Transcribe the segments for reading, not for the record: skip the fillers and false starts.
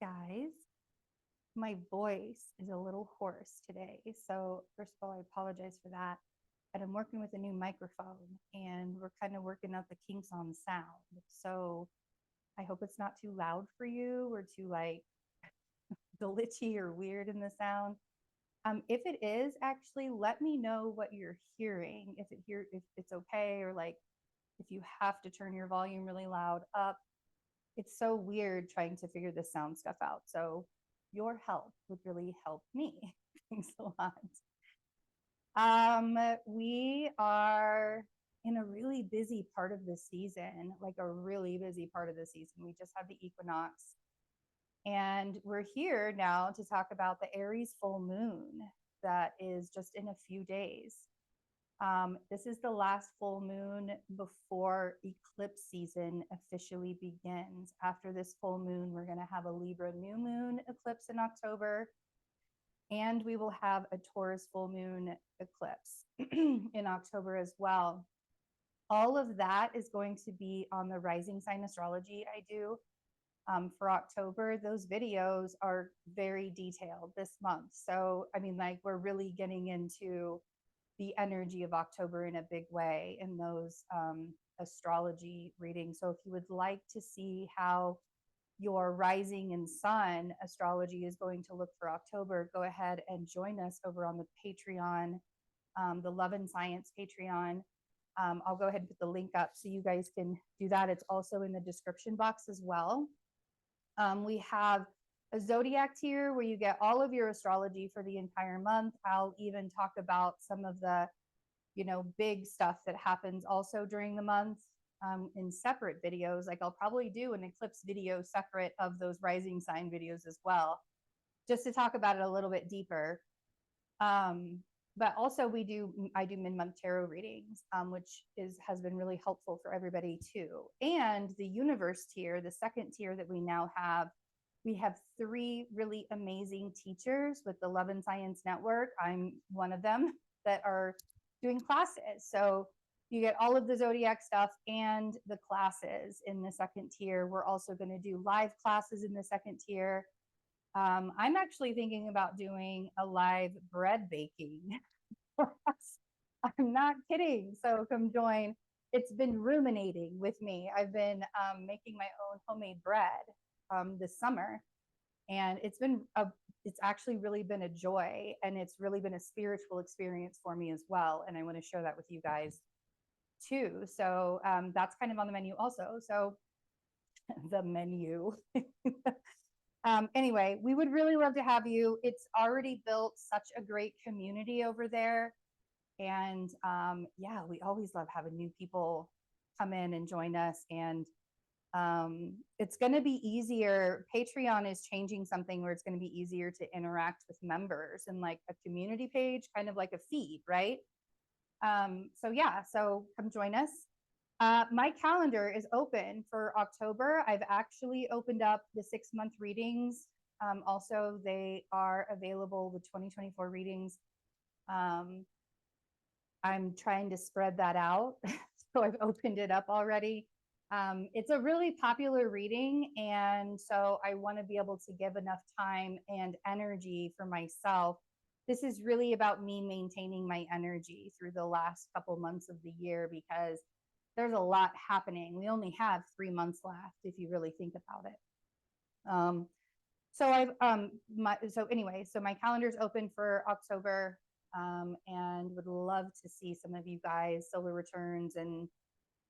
guys. My voice is a little hoarse today. So, first of all, I apologize for that. And I'm working with a new microphone and we're kind of working out the kinks on sound. So, I hope it's not too loud for you or too like glitchy or weird in the sound. If it is, actually, let me know what you're hearing. If it's okay, or like if you have to turn your volume really loud up. It's so weird trying to figure this sound stuff out. So your help would really help me. Thanks a lot. We are in a really busy part of the season, like a really busy part of the season. We just had the equinox. And we're here now to talk about the Aries full moon that is just in a few days. This is the last full moon before eclipse season officially begins. After this full moon, we're going to have a Libra new moon eclipse in October, and we will have a Taurus full moon eclipse in October as well. All of that is going to be on the rising sign astrology I do for October. Those videos are very detailed this month. So, I mean, like, we're really getting into the energy of October in a big way in those astrology readings. So if you would like to see how your rising and sun astrology is going to look for October, go ahead and join us over on the Patreon, the Love and Science Patreon. I'll go ahead and put the link up so you guys can do that. It's also in the description box as well. We have a zodiac tier where you get all of your astrology for the entire month. I'll even talk about some of the, big stuff that happens also during the month in separate videos. Like, I'll probably do an eclipse video separate of those rising sign videos as well, just to talk about it a little bit deeper. But also I do mid-month tarot readings, which has been really helpful for everybody too. And the universe tier, the second tier that we now have, we have 3 really amazing teachers with the Love and Science Network. I'm one of them that are doing classes. So you get all of the zodiac stuff and the classes in the second tier. We're also going to do live classes in the second tier. I'm actually thinking about doing a live bread baking class. I'm not kidding. So come join. It's been ruminating with me. I've been making my own homemade bread this summer, and it's actually really been a joy, and it's really been a spiritual experience for me as well, and I want to share that with you guys too. So that's kind of on the menu also. So the menu. Anyway, we would really love to have you. It's already built such a great community over there, and yeah, we always love having new people come in and join us. And it's going to be easier. Patreon is changing something where it's going to be easier to interact with members and like a community page, kind of like a feed, right? So yeah, so come join us. My calendar is open for October. I've actually opened up the 6-month readings. Also, they are available, the 2024 readings. I'm trying to spread that out. So I've opened it up already. It's a really popular reading, and so I want to be able to give enough time and energy for myself. This is really about me maintaining my energy through the last couple months of the year, because there's a lot happening. We only have 3 months left if you really think about it. So my calendar's open for October, and would love to see some of you guys, solar returns and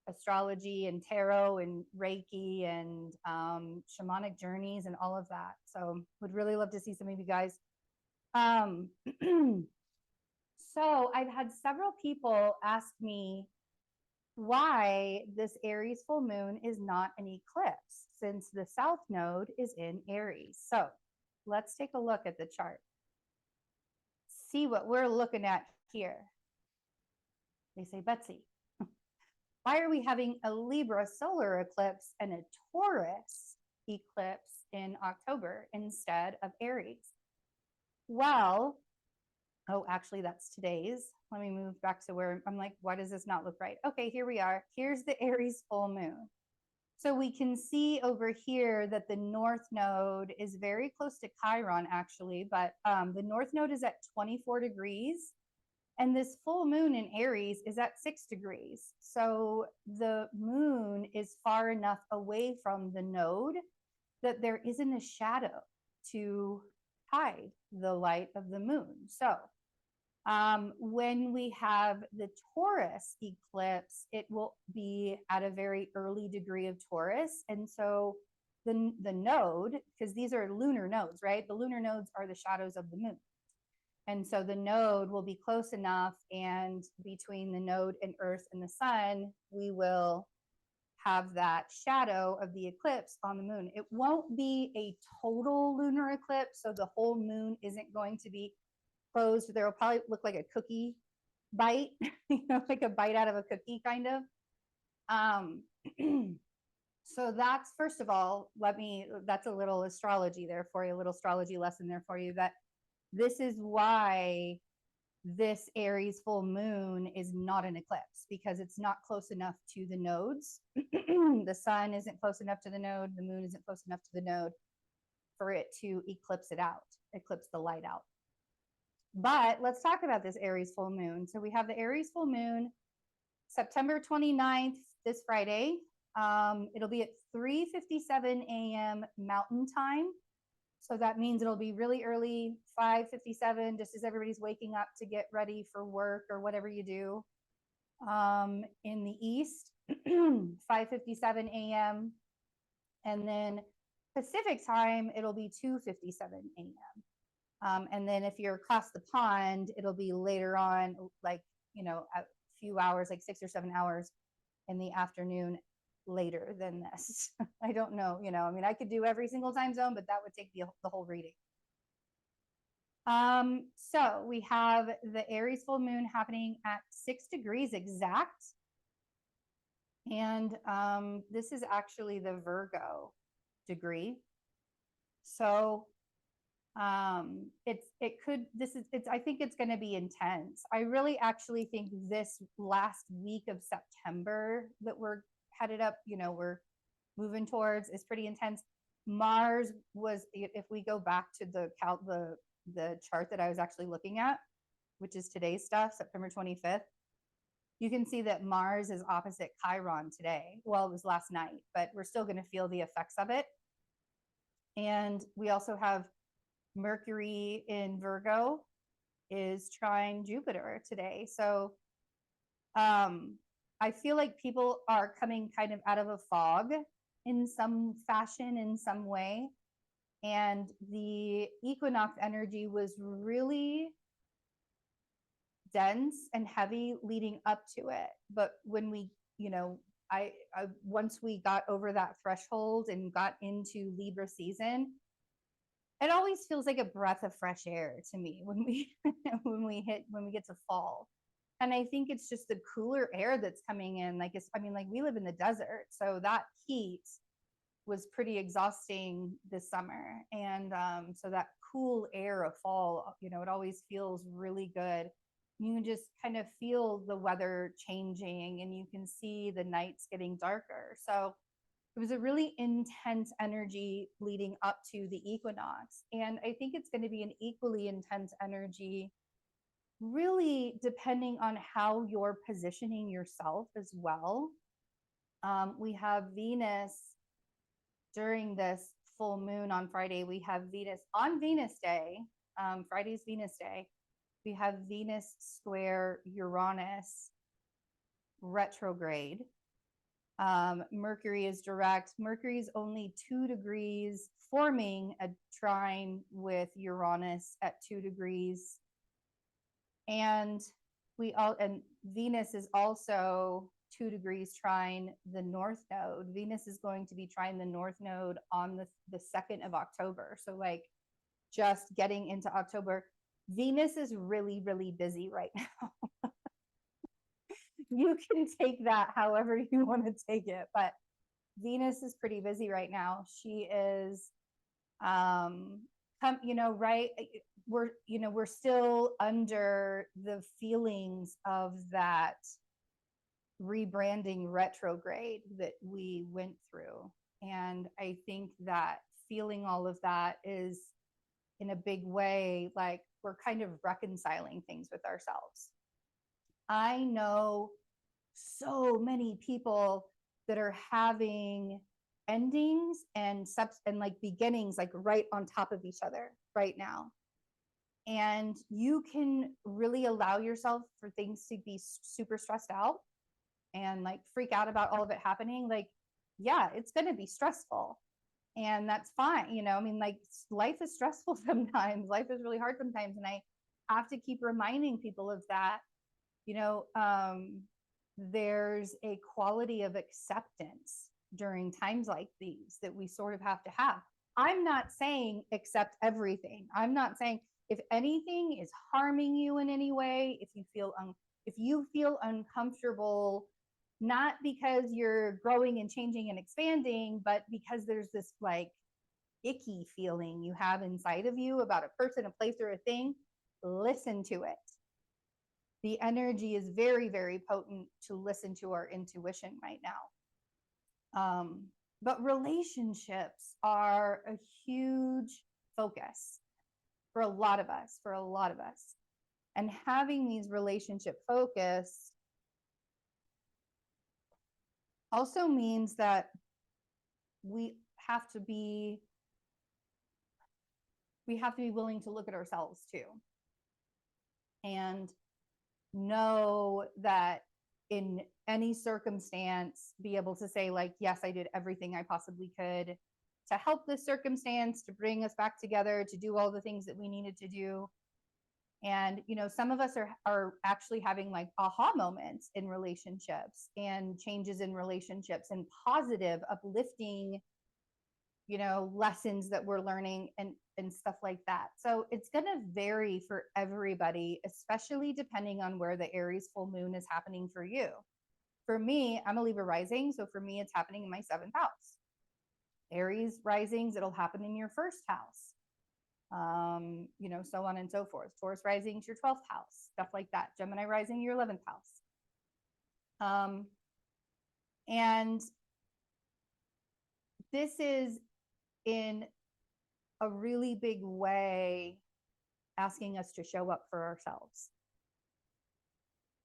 astrology and tarot and Reiki and shamanic journeys and all of that. So would really love to see some of you guys. So I've had several people ask me why this Aries full moon is not an eclipse, since the South Node is in Aries. So let's take a look at the chart. See what we're looking at here. They say, Betsy, why are we having a Libra solar eclipse and a Taurus eclipse in October instead of Aries? Well, oh, actually, that's today's. Let me move back to where I'm like, why does this not look right? Okay, here we are. Here's the Aries full moon. So we can see over here that the North Node is very close to Chiron, actually, but the North Node is at 24 degrees, and this full moon in Aries is at 6 degrees. So the moon is far enough away from the node that there isn't a shadow to hide the light of the moon. So when we have the Taurus eclipse, it will be at a very early degree of Taurus. And so the node, because these are lunar nodes, right? The lunar nodes are the shadows of the moon. And so the node will be close enough, and between the node and Earth and the sun, we will have that shadow of the eclipse on the moon. It won't be a total lunar eclipse, so the whole moon isn't going to be closed. There will probably look like a cookie bite, like a bite out of a cookie, kind of. So that's, first of all, that's a little astrology there for you, a little astrology lesson there for you, that this is why this Aries full moon is not an eclipse, because it's not close enough to the nodes. The sun isn't close enough to the node. The moon isn't close enough to the node for it to eclipse it out, eclipse the light out. But let's talk about this Aries full moon. So we have the Aries full moon, September 29th, this Friday. It'll be at 3:57 a.m. Mountain Time. So that means it'll be really early, 5:57, just as everybody's waking up to get ready for work or whatever you do. In the East, 5:57 a.m. And then Pacific time, it'll be 2:57 a.m. And then if you're across the pond, it'll be later on, like, a few hours, like 6 or 7 hours in the afternoon later than this. I don't know, I could do every single time zone, but that would take the whole reading. So we have the Aries full moon happening at 6 degrees exact. And this is actually the Virgo degree. So I think it's going to be intense. I really actually think this last week of September that we're headed up, we're moving towards, is pretty intense. Mars was, if we go back to the chart that I was actually looking at, which is today's stuff, September 25th, you can see that Mars is opposite Chiron today. Well, it was last night, but we're still going to feel the effects of it. And we also have Mercury in Virgo is trine Jupiter today. So I feel like people are coming kind of out of a fog in some fashion, in some way. And the equinox energy was really dense and heavy leading up to it. But when we, once we got over that threshold and got into Libra season, it always feels like a breath of fresh air to me when we when we get to fall. And I think it's just the cooler air that's coming in. Like, we live in the desert, so that heat was pretty exhausting this summer. And so that cool air of fall, it always feels really good. You can just kind of feel the weather changing, and you can see the nights getting darker. So it was a really intense energy leading up to the equinox. And I think it's going to be an equally intense energy, really depending on how you're positioning yourself as well. We have Venus during this full moon on Friday. We have Venus on Venus Day. Friday's Venus Day. We have Venus square Uranus retrograde. Mercury is direct. Mercury is only 2 degrees, forming a trine with Uranus at 2 degrees. And Venus is also 2 degrees trine the North Node. Venus is going to be trine the North Node on the 2nd of October. So just getting into October. Venus is really, really busy right now. You can take that however you want to take it, but Venus is pretty busy right now. She is, right. We're still under the feelings of that rebranding retrograde that we went through. And I think that feeling all of that is in a big way, like we're kind of reconciling things with ourselves. I know so many people that are having endings and like beginnings like right on top of each other right now. And you can really allow yourself for things to be super stressed out and like freak out about all of it happening. Like, yeah, it's going to be stressful. And that's fine. You know, I mean, like life is stressful sometimes. Life is really hard sometimes. And I have to keep reminding people of that. You know, there's a quality of acceptance during times like these that we sort of have to have. I'm not saying accept everything. I'm not saying if anything is harming you in any way, if you feel uncomfortable, not because you're growing and changing and expanding, but because there's this like icky feeling you have inside of you about a person, a place, or a thing, listen to it. The energy is very, very potent to listen to our intuition right now. But relationships are a huge focus for a lot of us, And having these relationship focus also means that we have to be willing to look at ourselves too. And know that in any circumstance, be able to say like, yes, I did everything I possibly could to help this circumstance, to bring us back together, to do all the things that we needed to do. And, you know, some of us are actually having like aha moments in relationships and changes in relationships and positive, uplifting, you know, lessons that we're learning and stuff like that. So it's going to vary for everybody, especially depending on where the Aries full moon is happening for you. For me, I'm a Libra rising. So for me, it's happening in my 7th house. Aries risings, it'll happen in your 1st house. You know, so on and so forth. Taurus rising, your 12th house, stuff like that. Gemini rising, your 11th house. And this is in a really big way asking us to show up for ourselves,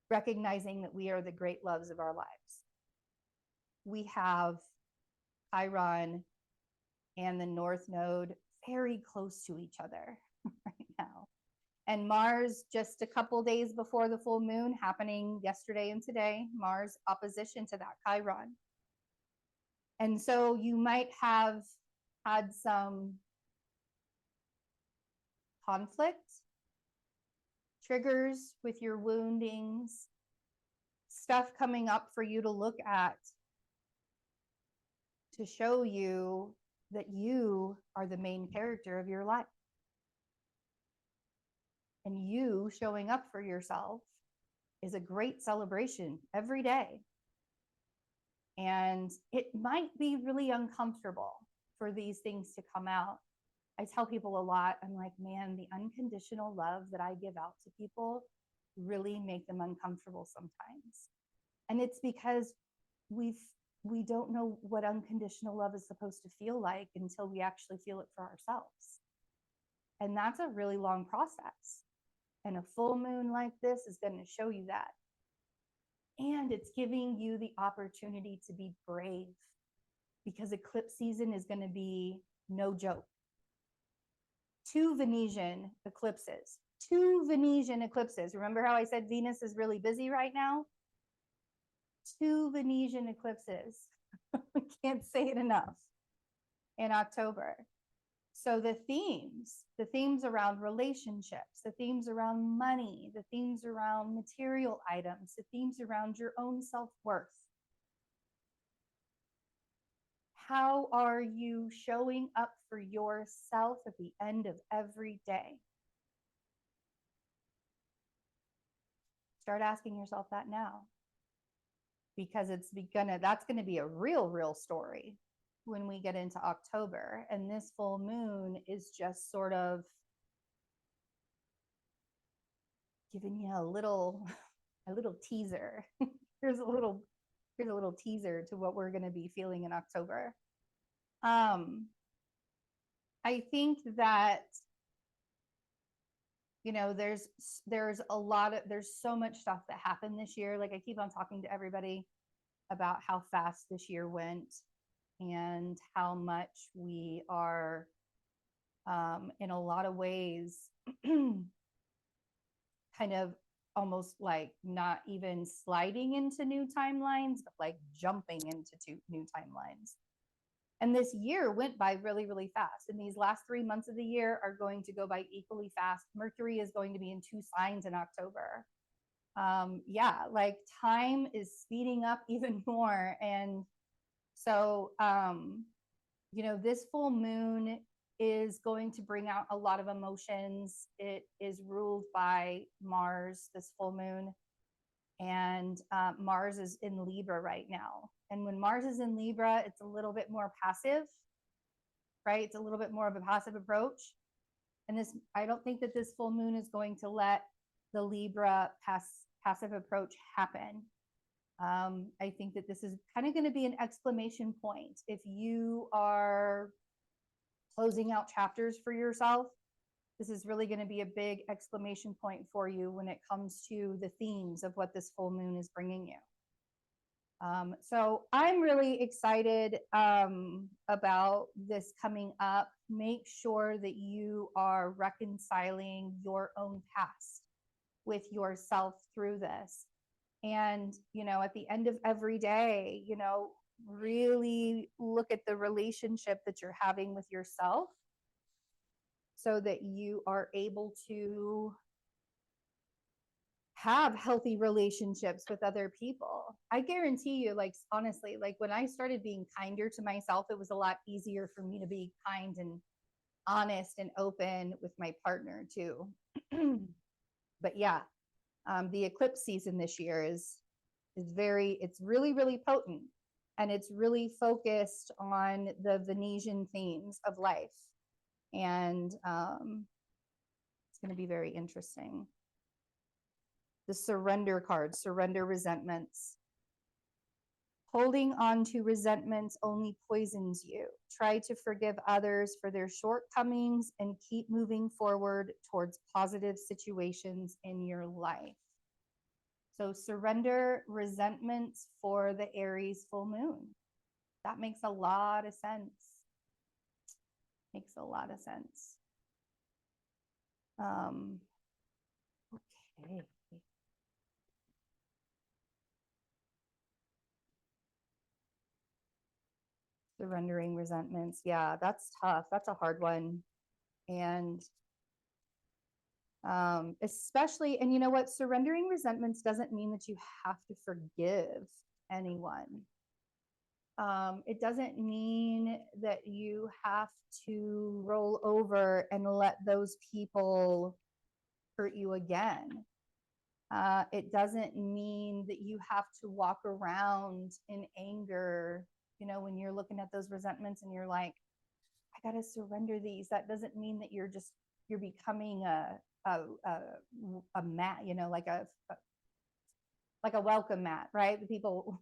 recognizing that we are the great loves of our lives. We have Chiron and the North Node very close to each other right now. And Mars, just a couple days before the full moon, happening yesterday and today, Mars opposition to that Chiron. And so you might have had some conflict, triggers with your woundings, stuff coming up for you to look at to show you that you are the main character of your life. And you showing up for yourself is a great celebration every day. And it might be really uncomfortable for these things to come out. I tell people a lot, I'm like, man, the unconditional love that I give out to people really make them uncomfortable sometimes. And it's because we don't know what unconditional love is supposed to feel like until we actually feel it for ourselves. And that's a really long process. And a full moon like this is going to show you that. And it's giving you the opportunity to be brave, because eclipse season is going to be no joke. 2 Venetian eclipses. Remember how I said Venus is really busy right now? 2 Venetian eclipses. I can't say it enough. In October. So the themes around relationships, the themes around money, the themes around material items, the themes around your own self-worth. How are you showing up for yourself at the end of every day? Start asking yourself that now, because that's going to be a real story when we get into October. And this full moon is just sort of giving you a little teaser here's a little teaser to what we're going to be feeling in October. I think that, you know, there's so much stuff that happened this year. Like I keep on talking to everybody about how fast this year went and how much we are, in a lot of ways, kind of almost like not even sliding into new timelines, but like jumping into new timelines. And this year went by really, really fast. And these last 3 months of the year are going to go by equally fast. Mercury is going to be in 2 signs in October. Yeah, like time is speeding up even more. And so, you know, this full moon is going to bring out a lot of emotions. It is ruled by Mars, this full moon. And Mars is in Libra right now. And when Mars is in Libra, it's a little bit more passive, right? It's a little bit more of a passive approach. And this, I don't think that this full moon is going to let the Libra passive approach happen. I think that this is kind of going to be an exclamation point. If you are closing out chapters for yourself, this is really going to be a big exclamation point for you when it comes to the themes of what this full moon is bringing you. So I'm really excited about this coming up. Make sure that you are reconciling your own past with yourself through this. And, you know, at the end of every day, you know, really look at the relationship that you're having with yourself so that you are able to have healthy relationships with other people. I guarantee you, like, honestly, like when I started being kinder to myself, it was a lot easier for me to be kind and honest and open with my partner too. But yeah, the eclipse season this year is it's really, really potent. And it's really focused on the Venetian themes of life. And it's going to be very interesting. The surrender card, surrender resentments. Holding on to resentments only poisons you. Try to forgive others for their shortcomings and keep moving forward towards positive situations in your life. So surrender resentments for the Aries full moon. That makes a lot of sense. Makes a lot of sense. Okay. Surrendering resentments. Yeah, that's tough. That's a hard one. And especially, and you know what? Surrendering resentments doesn't mean that you have to forgive anyone. It doesn't mean that you have to roll over and let those people hurt you again. It doesn't mean that you have to walk around in anger. You know, when you're looking at those resentments and you're like, I got to surrender these. That doesn't mean that you're becoming a mat, you know, like a welcome mat, right? The people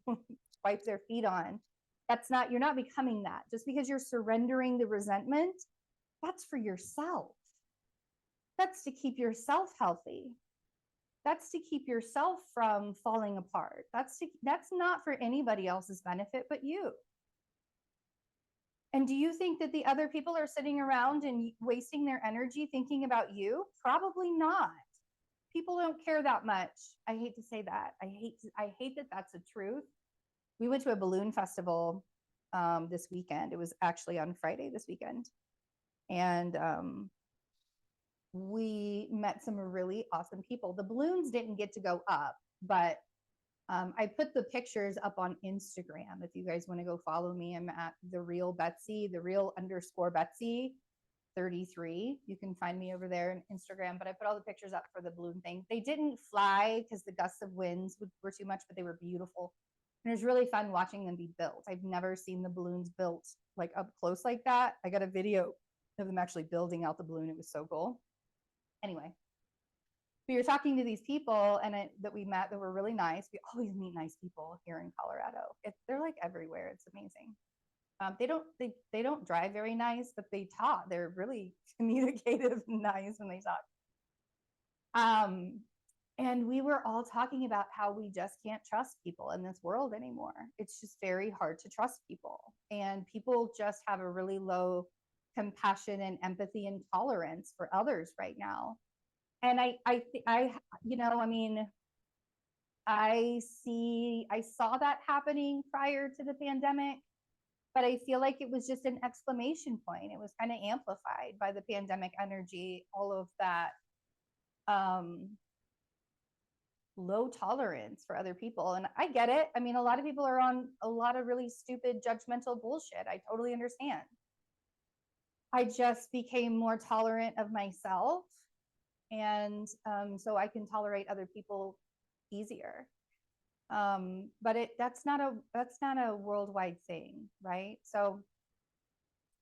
wipe their feet on. That's not, you're not becoming that. Just because you're surrendering the resentment, that's for yourself. That's to keep yourself healthy. That's to keep yourself from falling apart. That's not for anybody else's benefit but you. And do you think that the other people are sitting around and wasting their energy thinking about you? Probably not. People don't care that much. I hate to say that. I hate that that's the truth. We went to a balloon festival this weekend. It was actually on Friday this weekend. And we met some really awesome people. The balloons didn't get to go up, but I put the pictures up on Instagram. If you guys want to go follow me, I'm at the real Betsy, the real _ Betsy 33. You can find me over there on Instagram, but I put all the pictures up for the balloon thing. They didn't fly because the gusts of winds were too much, but they were beautiful. And it was really fun watching them be built. I've never seen the balloons built like up close like that. I got a video of them actually building out the balloon. It was so cool. Anyway, we were talking to these people that we met that were really nice. We always meet nice people here in Colorado. They're like everywhere. It's amazing. They don't drive very nice, but they talk. They're really communicative and nice when they talk. And we were all talking about how we just can't trust people in this world anymore. It's just very hard to trust people. And people just have a really low compassion and empathy and tolerance for others right now. And I saw that happening prior to the pandemic, but I feel like it was just an exclamation point. It was kind of amplified by the pandemic energy, all of that low tolerance for other people. And I get it. I mean, a lot of people are on a lot of really stupid, judgmental bullshit. I totally understand. I just became more tolerant of myself. And so I can tolerate other people easier. But that's not a worldwide thing, right? So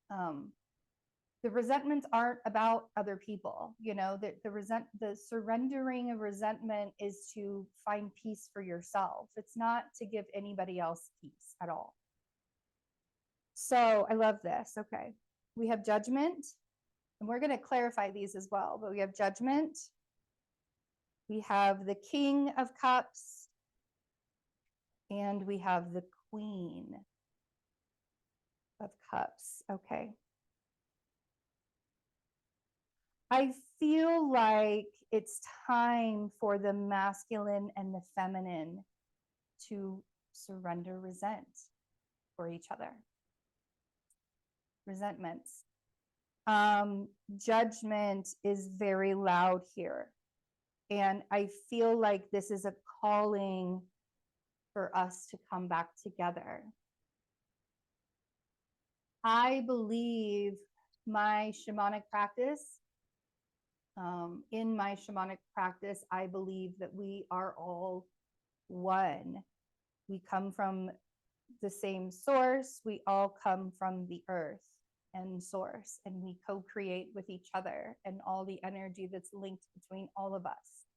the resentments aren't about other people. The surrendering of resentment is to find peace for yourself. It's not to give anybody else peace at all. So I love this. Okay, we have judgment, and we're going to clarify these as well, but we have judgment, we have the King of Cups, and we have the Queen of Cups. Okay. I feel like it's time for the masculine and the feminine to surrender resent for each other. Resentments. Judgment is very loud here. And I feel like this is a calling for us to come back together. I believe my shamanic practice, in my shamanic practice, I believe that we are all one. We come from the same source. We all come from the earth and source, and we co-create with each other and all the energy that's linked between all of us.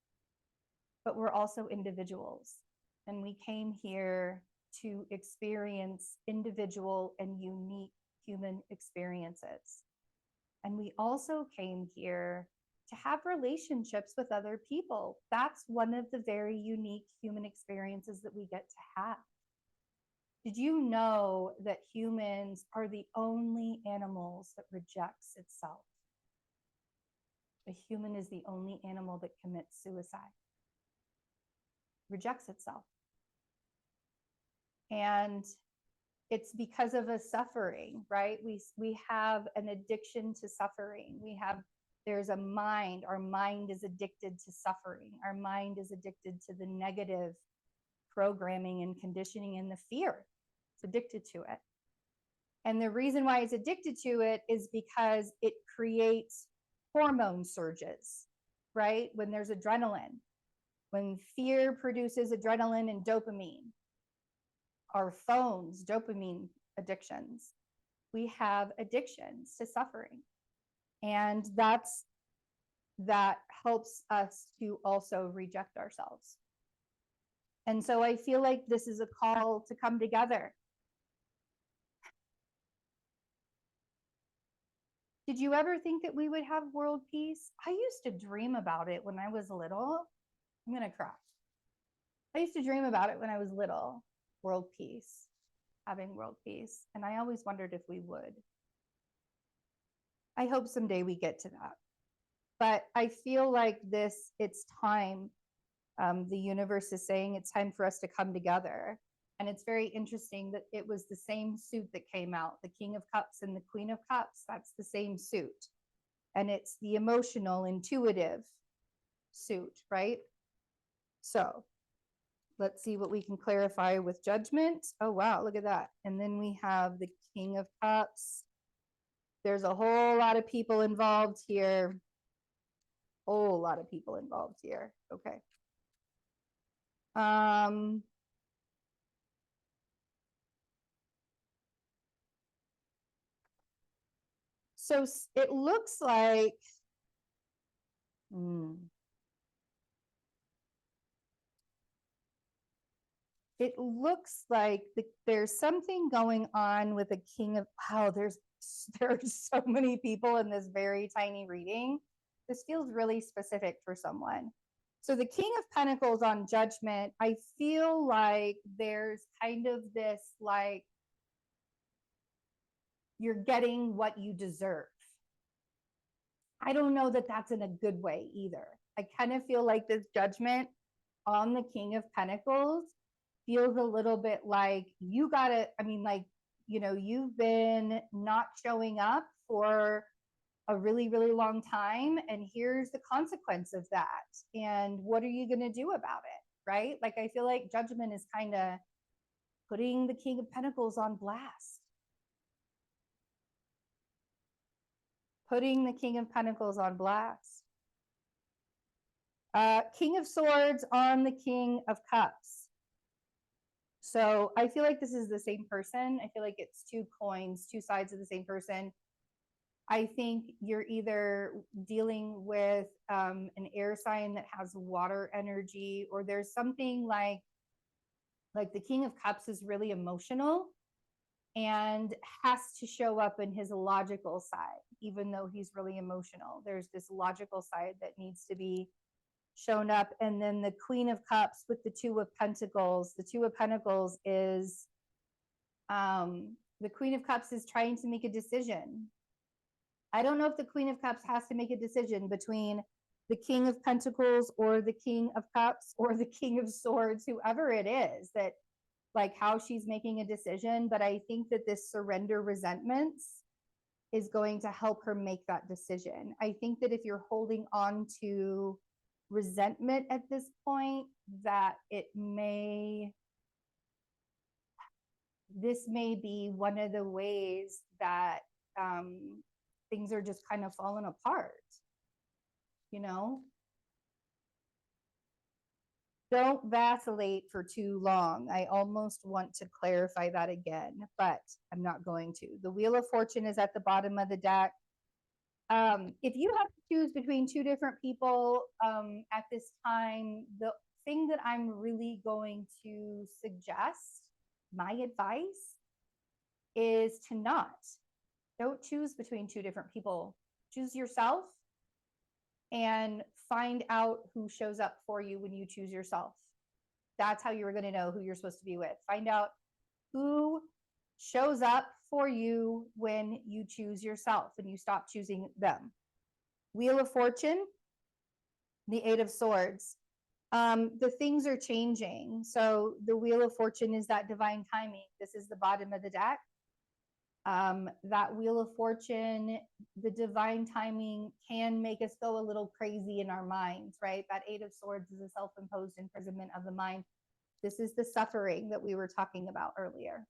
But we're also individuals, and we came here to experience individual and unique human experiences. And we also came here to have relationships with other people. That's one of the very unique human experiences that we get to have. Did you know that humans are the only animals that rejects itself? A human is the only animal that commits suicide, rejects itself. And it's because of a suffering, right? We have an addiction to suffering. There's a mind. Our mind is addicted to suffering. Our mind is addicted to the negative programming and conditioning and the fear. It's addicted to it. And the reason why it's addicted to it is because it creates hormone surges, right? When there's adrenaline, when fear produces adrenaline and dopamine, our phones, dopamine addictions, we have addictions to suffering. And that helps us to also reject ourselves. And so I feel like this is a call to come together. Did you ever think that we would have world peace? I used to dream about it when I was little. I'm going to cry. I used to dream about it when I was little, world peace, having world peace. And I always wondered if we would. I hope someday we get to that. But I feel like it's time. The universe is saying it's time for us to come together. And it's very interesting that it was the same suit that came out, the King of Cups and the Queen of Cups. That's the same suit. And it's the emotional, intuitive suit, right? So let's see what we can clarify with judgment. Oh, wow, look at that. And then we have the King of Cups. There's a whole lot of people involved here. Whole lot of people involved here. Okay. So it looks like, it looks like there's something going on with the King of, wow, there's so many people in this very tiny reading. This feels really specific for someone. So the King of Pentacles on Judgment, I feel like there's kind of this like, you're getting what you deserve. I don't know that that's in a good way either. I kind of feel like this judgment on the King of Pentacles feels a little bit like you gotta, I mean, like, you know, you've been not showing up for a really, really long time, and here's the consequence of that. And what are you gonna do about it? Right? Like, I feel like judgment is kind of putting the King of Pentacles on blast. Putting the King of Pentacles on blast. King of Swords on the King of Cups. So I feel like this is the same person. I feel like it's two coins, two sides of the same person. I think you're either dealing with an air sign that has water energy, or there's something like the King of Cups is really emotional and has to show up in his logical side, even though he's really emotional. There's this logical side that needs to be shown up. And then the Queen of Cups with the Two of Pentacles. The Two of Pentacles is the Queen of Cups is trying to make a decision. I don't know if the Queen of Cups has to make a decision between the King of Pentacles or the King of Cups or the King of Swords, whoever it is, that like how she's making a decision. But I think that this surrender resentments is going to help her make that decision. I think that if you're holding on to resentment at this point, that this may be one of the ways that things are just kind of falling apart, you know? Don't vacillate for too long. I almost want to clarify that again, but I'm not going to. The Wheel of Fortune is at the bottom of the deck. If you have to choose between two different people at this time, the thing that I'm really going to suggest, my advice, is to don't choose between two different people. Choose yourself and find out who shows up for you when you choose yourself. That's how you're going to know who you're supposed to be with. Find out who shows up for you when you choose yourself and you stop choosing them. Wheel of Fortune, the Eight of Swords. The things are changing. So the Wheel of Fortune is that divine timing. This is the bottom of the deck. That Wheel of Fortune, the divine timing can make us go a little crazy in our minds, right? That Eight of Swords is a self-imposed imprisonment of the mind. This is the suffering that we were talking about earlier.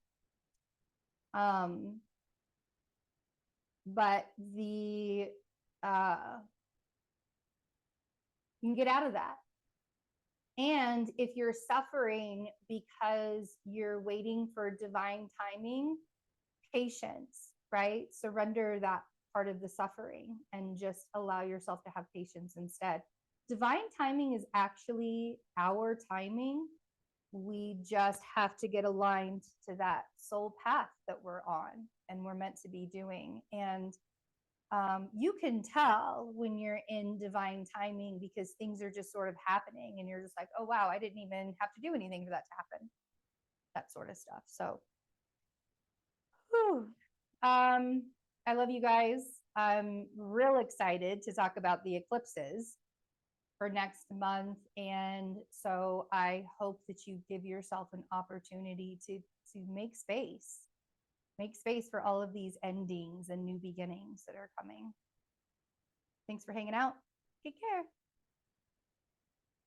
But you can get out of that. And if you're suffering because you're waiting for divine timing, patience, right? Surrender that part of the suffering and just allow yourself to have patience instead. Divine timing is actually our timing. We just have to get aligned to that soul path that we're on and we're meant to be doing. And you can tell when you're in divine timing because things are just sort of happening and you're just like, oh, wow, I didn't even have to do anything for that to happen. That sort of stuff. So, I love you guys. I'm real excited to talk about the eclipses for next month. And so I hope that you give yourself an opportunity to make space for all of these endings and new beginnings that are coming. Thanks for hanging out. Take care.